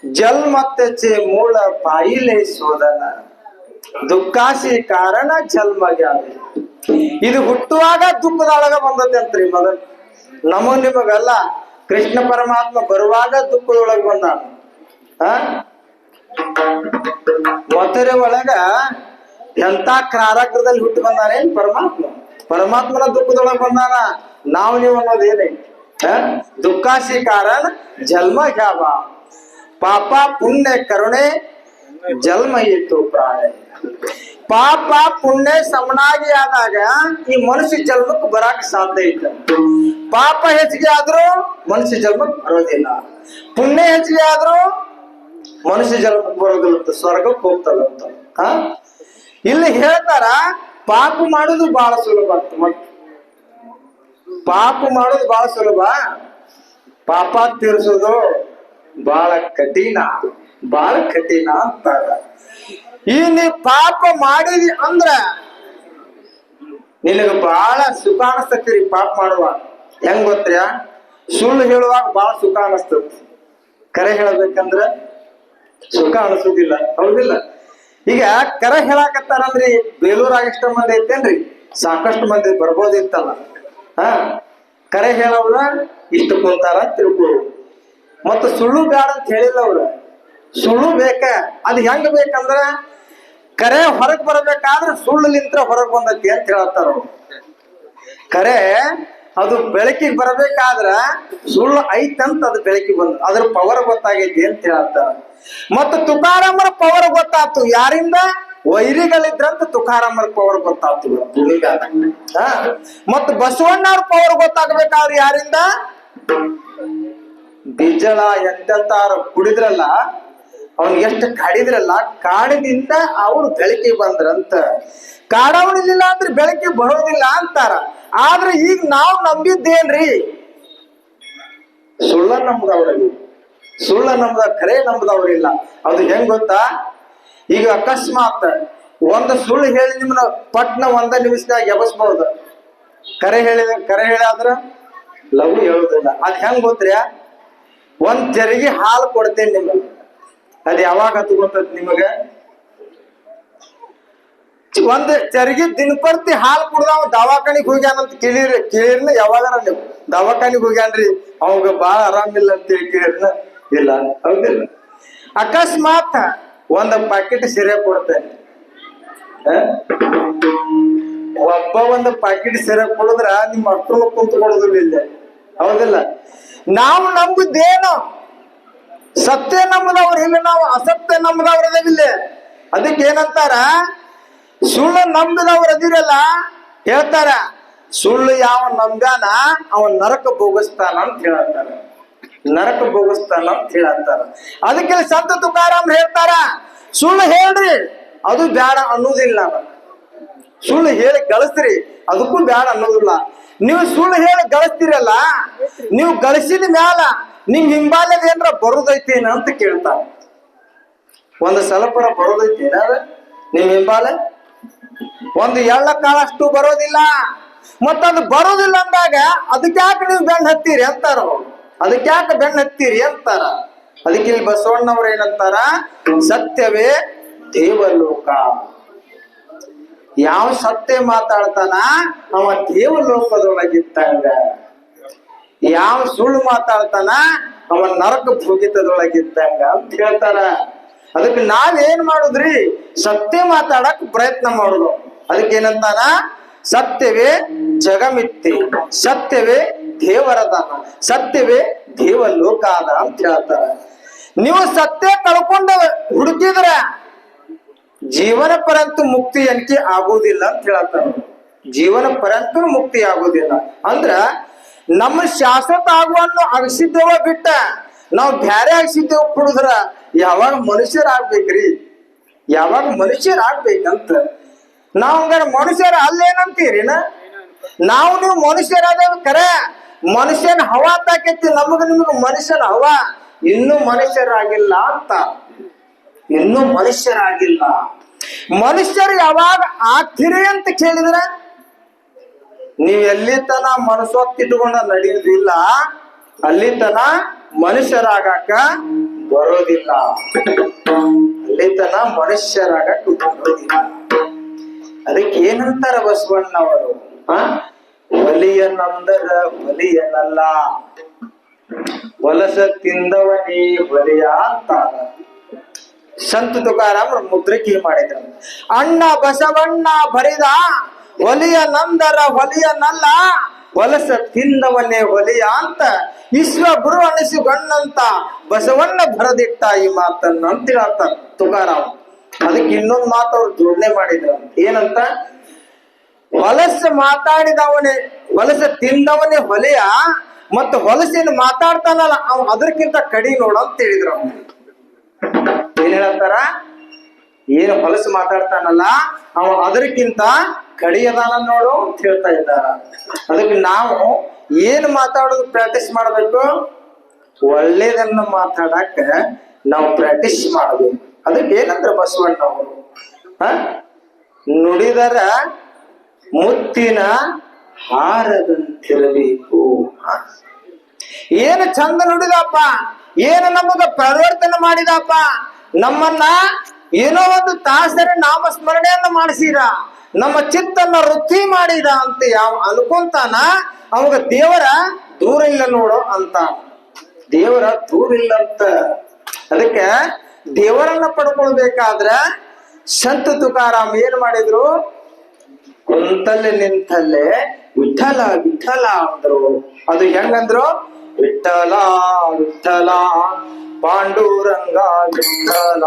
जन्मत्याचे मूळ पाहिले शोधನ ದುಃಖಾಸಿ ಕಾರಣ ಜನ್ಮಗ್ಯಾವೆ. ಇದು ಹುಟ್ಟುವಾಗ ದುಃಖದೊಳಗ ಬಂದತೆ ಅಂತ್ರಿ. ಮೊದಲು ನಿಮಗಲ್ಲ, ಕೃಷ್ಣ ಪರಮಾತ್ಮ ಬರುವಾಗ ದುಃಖದೊಳಗ ಬಂದಾನ. ಮಥುರೆ ಒಳಗ ಎಂತ ಕಾರಾಗೃಹದಲ್ಲಿ ಹುಟ್ಟು ಬಂದಾನೇನ್ ಪರಮಾತ್ಮ? ಪರಮಾತ್ಮನ ದುಃಖದೊಳಗ ಬಂದಾನ. ನೀವು ಅನ್ನೋದೇನೆ ದುಃಖಾಸಿ ಕಾರಣ ಜನ್ಮ ಗ್ಯಾವ. ಪಾಪ ಪುಣ್ಯ ಕರುಣೆ ಜನ್ಮ ಇತ್ತು ಪ್ರಾಣ. ಪಾಪ ಪುಣ್ಯ ಸಮನಾಗಿ ಆದಾಗ ಈ ಮನುಷ್ಯ ಜನ್ಮಕ್ಕೆ ಬರಾಕ್ ಸಾಧ್ಯ ಇಲ್ಲ. ಪಾಪ ಹೆಚ್ಚಿಗೆ ಆದ್ರೂ ಮನುಷ್ಯ ಜನ್ಮಕ್ಕೆ ಬರೋದಿಲ್ಲ, ಪುಣ್ಯ ಹೆಚ್ಚಿಗೆ ಆದ್ರೂ ಮನುಷ್ಯ ಜನ್ಮಕ್ಕೆ ಬರೋದಿಲ್ಲ, ಸ್ವರ್ಗಕ್ಕೆ ಹೋಗ್ತದಂತ. ಇಲ್ಲಿ ಹೇಳ್ತಾರ ಪಾಪ ಮಾಡುದು ಬಹಳ ಸುಲಭ ಅಂತ. ಪಾಪ ಮಾಡುದು ಬಹಳ ಸುಲಭ, ಪಾಪ ತೀರಿಸೋದು ಬಹಳ ಕಠಿಣ, ಬಹಳ ಕಠಿಣ ಅಂತಾರ. ಈ ನೀ ಪಾಪ ಮಾಡಿದಿ ಅಂದ್ರ ನಿನಗ ಬಹಳ ಸುಖ ಅನಿಸ್ತೈತಿ. ಪಾಪ ಮಾಡುವಾಗ ಹೆಂಗ್ ಗೊತ್ತ್ರ್ಯ? ಸುಳ್ಳು ಹೇಳುವಾಗ ಬಹಳ ಸುಖ ಅನಿಸ್ತತಿ, ಕರೆ ಹೇಳಬೇಕಂದ್ರ ಸುಖ ಅನಿಸೋದಿಲ್ಲ, ಹೌದಿಲ್ಲ? ಈಗ ಕರೆ ಹೇಳಾಕತ್ತಾರಂದ್ರಿ ಬೇಲೂರಾಗ ಇಷ್ಟ ಮಂದಿ ಐತೇನ್ರಿ? ಸಾಕಷ್ಟು ಮಂದಿ ಬರ್ಬೋದಿತ್ತಲ್ಲ. ಕರೆ ಹೇಳವ್ರ ಇಷ್ಟು ಕುಂತಾರ ತಿಳ್ಕೊಳ್ಳು. ಮತ್ತ ಸುಳ್ಳು ಬ್ಯಾಡ ಅಂತ ಹೇಳಿಲ್ಲ ಅವ್ರ. ಸುಳ್ಳು ಬೇಕ, ಅದು ಹೆಂಗ್ ಬೇಕಂದ್ರ ಕರೆ ಹೊರಗ್ ಬರ್ಬೇಕಾದ್ರೆ ಸುಳ್ಳಿಂತ್ರ ಹೊರಗ್ ಬಂದತಿ ಅಂತ ಹೇಳ್ತಾರ ಅವ್ರು. ಕರೆ ಅದು ಬೆಳಕಿಗೆ ಬರ್ಬೇಕಾದ್ರ ಸುಳ್ಳು ಐತಂತ ಅದು ಬೆಳಕಿಗೆ ಬಂದ, ಅದ್ರ ಪವರ್ ಗೊತ್ತಾಗೈತಿ ಅಂತ ಹೇಳ್ತಾರ. ಮತ್ತ ತುಕಾರಾಮರ ಪವರ್ ಗೊತ್ತಾತು ಯಾರಿಂದ? ವೈರಿಗಳಿದ್ರಂತ ತುಕಾರಾಮರ ಪವರ್ ಗೊತ್ತಾಗ್ತು ಭೂಮಿಗಾದ. ಮತ್ತ ಬಸವಣ್ಣವ್ರ ಪವರ್ ಗೊತ್ತಾಗ್ಬೇಕಾದ್ರೆ ಯಾರಿಂದ? ಬಿಜಳ ಎಂತೆಂತಾರ ಕುಡಿದ್ರಲ್ಲ, ಅವ್ನ್ ಎಷ್ಟು ಕಾಡಿದ್ರಲ್ಲ, ಕಾಡಿದಿಂದ ಅವ್ರು ಬೆಳಕಿಗೆ ಬಂದ್ರಂತ. ಕಾಡವನಿಲ್ಲ ಅಂದ್ರೆ ಬೆಳಕಿಗೆ ಬರೋದಿಲ್ಲ ಅಂತಾರ. ಆದ್ರೆ ಈಗ ನಾವು ನಂಬಿದ್ದೇನ್ರಿ? ಸುಳ್ಳ ನಂಬದವ್ರಿಗೆ, ಸುಳ್ಳ ನಂಬದ ಖರೆ ನಂಬದವ್ರಿಲ್ಲ. ಅದು ಹೆಂಗ್ ಗೊತ್ತಾ? ಈಗ ಅಕಸ್ಮಾತ್ ಒಂದು ಸುಳ್ಳು ಹೇಳಿ ನಿಮ್ಮನ್ನ ಪಟ್ನ ಒಂದ ನಿಮಿಷದಾಗ ಎಬಸ್ಬಹುದು. ಕರೆ ಹೇಳಾದ್ರ ಲಘು ಹೇಳುದಿಲ್ಲ. ಅದ್ ಹೆಂಗ್ ಗೊತ್ತ್ರ್ಯ? ಒಂದ್ ಜರಿಗೆ ಹಾಲು ಕೊಡ್ತೇನೆ ನಿಮಗೆ, ಅದ್ ಯಾವಾಗ ಹತ್ತು ಗೊತ್ತದ ನಿಮಗ? ಒಂದ್ ಚರಿಗೆ ದಿನಪರ್ತಿ ಹಾಲು ಕುಡ್ದ ಅವ್ ದವಾಖಾನಿಗ್ ಹೋಗ್ಯಾನಂತ ಕೇಳಿರ್ನ ಯಾವಾಗಾರ ನೀವು? ದವಾಖಾನಿಗ್ ಹೋಗ್ಯಾನ್ರಿ, ಅವಾಗ ಬಾಳ ಆರಾಮಿಲ್ಲ ಅಂತ ಕೇಳಿರ್ನ? ಇಲ್ಲ, ಹೌದಿಲ್ಲ? ಅಕಸ್ಮಾತ್ ಒಂದ್ ಪ್ಯಾಕೆಟ್ ಸಿರೆ ಕೊಡ್ತೇನೆ, ಒಬ್ಬ ಒಂದು ಪ್ಯಾಕೆಟ್ ಸಿರೆ ಕೊಡಿದ್ರ ನಿಮ್ ಮಕ್ಕಳು ಕುಂತು ಕೊಡೋದಿಲ್ಲ, ಹೌದಿಲ್ಲ? ನಾವು ನಂಬುದೇನು? ಸತ್ಯ ನಂಬದವ್ರು ಇಲ್ಲ, ನಾವು ಅಸತ್ಯ ನಂಬದವ್ರದಿಲ್ಲ. ಅದಕ್ಕೆ ಏನಂತಾರ? ಸುಳ್ಳು ನಂಬಿದವ್ರು ಅದಿರಲ್ಲ, ಹೇಳ್ತಾರ ಸುಳ್ಳು ಯಾವ ನಂಬ್ಯಾನ ಅವನ್ ನರಕ ಭೋಗಿಸ್ತಾನ ಅಂತ ಹೇಳತ್ತಾರ. ನರಕ ಭೋಗಿಸ್ತಾನ ಅಂತ ಹೇಳತ್ತಾರ. ಅದಕ್ಕೆ ಸಂತ ತುಕಾರಾಮ್ ಹೇಳ್ತಾರ, ಸುಳ್ಳು ಹೇಳ್ರಿ ಅದು ಬ್ಯಾಡ ಅನ್ನೋದಿಲ್ಲ. ಸುಳ್ಳು ಹೇಳಿ ಗಳಿಸ್ರಿ ಅದಕ್ಕೂ ಬ್ಯಾಡ ಅನ್ನೋದಿಲ್ಲ. ನೀವು ಸುಳ್ಳು ಹೇಳಿ ಗಳಿಸ್ತೀರಲ್ಲ, ನೀವು ಗಳಿಸಿದ ಮ್ಯಾಲ ನಿಮ್ ಹಿಂಬಾಲದ ಏನ್ರ ಬರೋದೈತೇನ ಅಂತ ಕೇಳ್ತಾರ. ಒಂದು ಸ್ವಲ್ಪರ ಬರೋದೈತೇನ ನಿಮ್ ಹಿಂಬಾಲ? ಒಂದು ಎಳ್ಳ ಕಾಳಷ್ಟು ಬರೋದಿಲ್ಲ. ಮತ್ತದು ಬರೋದಿಲ್ಲ ಅಂದಾಗ ಅದಕ್ಯಾಕೆ ನೀವು ಬೆಣ್ಣ ಹತ್ತೀರಿ ಅಂತಾರ. ಅದಕ್ಯಾಕೆ ಬೆಣ್ಣ ಹತ್ತೀರಿ ಅಂತಾರ. ಅದಕ್ಕೆ ಇಲ್ಲಿ ಬಸವಣ್ಣವ್ರ ಏನಂತಾರ? ಸತ್ಯವೇ ದೇವಲೋಕ. ಯಾವ ಸತ್ಯ ಮಾತಾಡ್ತಾನ ಅವ ದೇವಲೋಕದೊಳಗಿದ್ದಂಗ, ಯಾವ ಸುಳ್ಳು ಮಾತಾಡ್ತಾನ ಅವ ನರಕ ಭೋಗಿತದೊಳಗಿದ್ದಂಗ ಅಂತ ಹೇಳ್ತಾರ. ಅದಕ್ಕೆ ನಾವೇನ್ ಮಾಡುದ್ರಿ? ಸತ್ಯ ಮಾತಾಡಕ್ ಪ್ರಯತ್ನ ಮಾಡುದು. ಅದಕ್ಕೆ ಏನಂತಾನ? ಸತ್ಯವೇ ಜಗಮಿತ್ತಿ, ಸತ್ಯವೇ ದೇವರದಾನ, ಸತ್ಯವೇ ದೇವಲೋಕಾದ ಅಂತ ಹೇಳ್ತಾರ. ನೀವು ಸತ್ಯ ಕಳ್ಕೊಂಡು ಹುಡುಕಿದ್ರ ಜೀವನ ಪರ್ಯಂತ ಮುಕ್ತಿ ಎನ್ಕೆ ಆಗುವುದಿಲ್ಲ ಅಂತ ಹೇಳ್ತಾರ. ಜೀವನ ಪರ್ಯಂತ ಮುಕ್ತಿ ಆಗುವುದಿಲ್ಲ ಅಂದ್ರ ನಮ್ಮ ಶಾಶ್ವತ ಆಗುವನ್ನು ಅಗಸಿದ್ದೇವ ಬಿಟ್ಟ ನಾವು ಬ್ಯಾರೆ ಅಗಸಿದ್ದೇವ ಕುಡಿದ್ರ ಯಾವಾಗ ಮನುಷ್ಯರಾಗ್ಬೇಕ್ರಿ? ಯಾವಾಗ ಮನುಷ್ಯರಾಗ್ಬೇಕಂತ ನಾವ್ ಹಂಗಾರ ಮನುಷ್ಯರ ಅಲ್ಲೇನಂತೀರಿನ? ನಾವು ನೀವು ಮನುಷ್ಯರಾದೇವ ಕರೆ, ಮನುಷ್ಯನ ಹವಾ ತಾಕೈತಿ ನಮಗ ನಿಮಗ ಮನುಷ್ಯನ ಹವಾ. ಇನ್ನೂ ಮನುಷ್ಯರಾಗಿಲ್ಲ ಅಂತ, ಇನ್ನೂ ಮನುಷ್ಯರಾಗಿಲ್ಲ. ಮನುಷ್ಯರು ಯಾವಾಗ ಆಗ್ತೀರಿ ಅಂತ ಕೇಳಿದ್ರ ನೀವ್ ಎಲ್ಲಿ ತನ ಮನಸ್ಸೊತ್ತಿಟ್ಕೊಂಡ ನಡೆಯುವುದಿಲ್ಲ, ಅಲ್ಲಿ ತನ ಮನುಷ್ಯರಾಗಾಕ ಬರೋದಿಲ್ಲ. ಅಲ್ಲಿ ತನ ಮನುಷ್ಯರಾಗಕ್ ಬರೋದಿಲ್ಲ. ಅದಕ್ಕೆ ಏನಂತಾರ ಬಸವಣ್ಣವರು, ಹೊಲಿಯನಂದರ ಹೊಲಿಯನಲ್ಲ, ಹೊಲಸ ತಿಂದವನೇ ಹೊಲಿಯ ಅಂತಾರ. ಸಂತ ತುಕಾರಾಮ್ ಮುದ್ರಿಕೆ ಮಾಡಿದ್ರು. ಅಣ್ಣ ಬಸವಣ್ಣ ಬರಿದ ಹೊಲಿಯನಂದರ ಹೊಲಿಯನಲ್ಲ, ಹೊಲಸ ತಿಂದವನೇ ಹೊಲಿಯ ಅಂತ ವಿಶ್ವ ಗುರು ಅನಿಸಿಕೊಂಡಂತ ಬಸವಣ್ಣ ಬರದಿಟ್ಟ ಈ ಮಾತನ್ನ ಅಂತ ಹೇಳ್ತಾರ ತುಕಾರಾಮ್. ಅದಕ್ಕೆ ಇನ್ನೊಂದು ಮಾತು ಅವ್ರು ಜೋಡಣೆ ಮಾಡಿದ್ರು. ಏನಂತ? ಹೊಲಸ ಮಾತಾಡಿದವನೇ, ಹೊಲಸ ತಿಂದವನೇ ಹೊಲೆಯ, ಮತ್ತು ಹೊಲಸಿನ ಮಾತಾಡ್ತಾನಲ್ಲ ಅವ ಅದಕ್ಕಿಂತ ಕಡಿ ನೋಡ ಅಂತ ಹೇಳಿದ್ರು. ಏನ್ ಹೇಳತ್ತಾರ? ಏನು ಹೊಲಸು ಮಾತಾಡ್ತಾನಲ್ಲ ಅವ ಅದಕ್ಕಿಂತ ಕಡಿಯದಾನ ನೋಡು ಅಂತ ಹೇಳ್ತಾ ಇದ್ದಾರ. ಅದಕ್ಕೆ ನಾವು ಏನು ಮಾತಾಡೋದು ಪ್ರಾಕ್ಟೀಸ್ ಮಾಡ್ಬೇಕು? ಒಳ್ಳೇದನ್ನ ಮಾತಾಡಕ ನಾವು ಪ್ರಾಕ್ಟೀಸ್ ಮಾಡಬೇಕು. ಅದಕ್ಕೆ ಏನಂದ್ರೆ ಬಸವಣ್ಣವರು ನುಡಿದರ ಮುತ್ತಿನ ಹಾರದಂತಿರಬೇಕು. ಏನು ಚಂದ ನುಡಿದಪ್ಪ, ಏನು ನಮಗ ಪರಿವರ್ತನೆ ಮಾಡಿದಪ್ಪ, ನಮ್ಮನ್ನ ಏನೋ ಒಂದು ತಾಸರ ನಾಮಸ್ಮರಣೆಯನ್ನ ಮಾಡಿಸಿದ, ನಮ್ಮ ಚಿತ್ತನ್ನ ವೃದ್ಧಿ ಮಾಡಿದ ಅಂತ ಯಾವ ಅನ್ಕೊಂತಾನ ಅವಾಗ ದೇವರ ದೂರ ಇಲ್ಲ ನೋಡು ಅಂತ. ದೇವರ ದೂರ ಇಲ್ಲ ಅಂತ. ಅದಕ್ಕೆ ದೇವರನ್ನ ಪಡ್ಕೊಳ್ಬೇಕಾದ್ರ ಸಂತ ತುಕಾರಾಮ್ ಏನ್ ಮಾಡಿದ್ರು? ಕುಂತಲ್ಲೇ ನಿಂತಲ್ಲೇ ವಿಠಲ ವಿಠಲ ಅಂದ್ರು. ಅದು ಹೆಂಗಂದ್ರು? ವಿಠಲ ವಿಠಲ ಪಾಂಡುರಂಗ ವಿಠಲ.